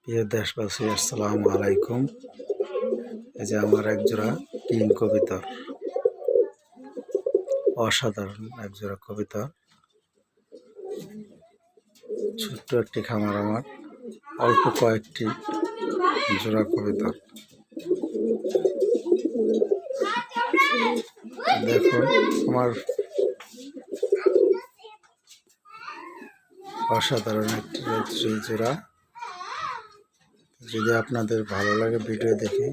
প্রিয় দেশবাসী, আসসালামু আলাইকুম। এই যে আমার একজোড়া কিং কবিতর, অসাধারণ একজোড়া কবিতর। ছোট্ট একটি খামার, আমার অল্প কয়েকটি জোড়া কবিতর। দেখুন আমার অসাধারণ একটি জোড়া। যদি আপনাদের ভালো লাগে ভিডিও দেখে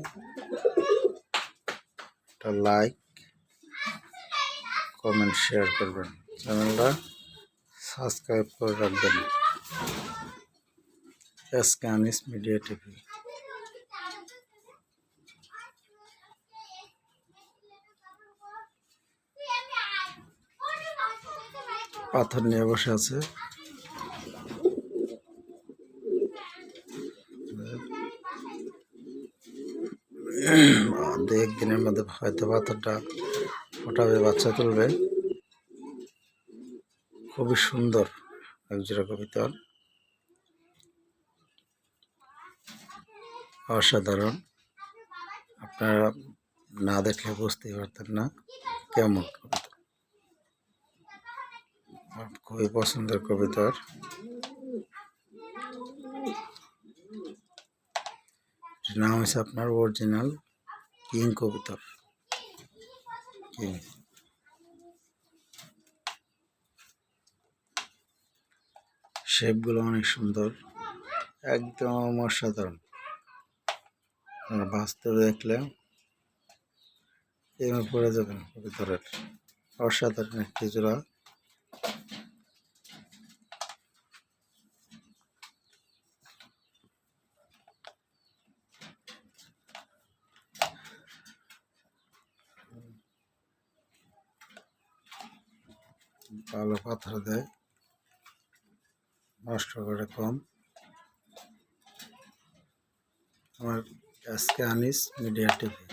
একটা লাইক, কমেন্ট, শেয়ার করবেন, চ্যানেলটা সাবস্ক্রাইব করে রাখবেন। SK Anis media TV. পাথর নিয়ে বসে আছে। দু একদিনের মধ্যে হয়তো পাথরটা ফোটাবে, বাচ্চা তুলবে। খুবই সুন্দর একজোড়া কবিতর, অসাধারণ। আপনারা না দেখলে বুঝতেই পারতেন না কেমন কবিতা। খুবই পছন্দের কবিতর। নাম হচ্ছে আপনার অরিজিনাল কিং কবিতর। কিং শেপগুলো অনেক সুন্দর, একদম অসাধারণ। বাস্তবে দেখলে এমনি পড়ে যাবেন কবিতরের। অসাধারণ একটি জোড়া। ভালো পাথর দেয়, নষ্ট করে কম। আমার এসকে আনিস মিডিয়া টিভি।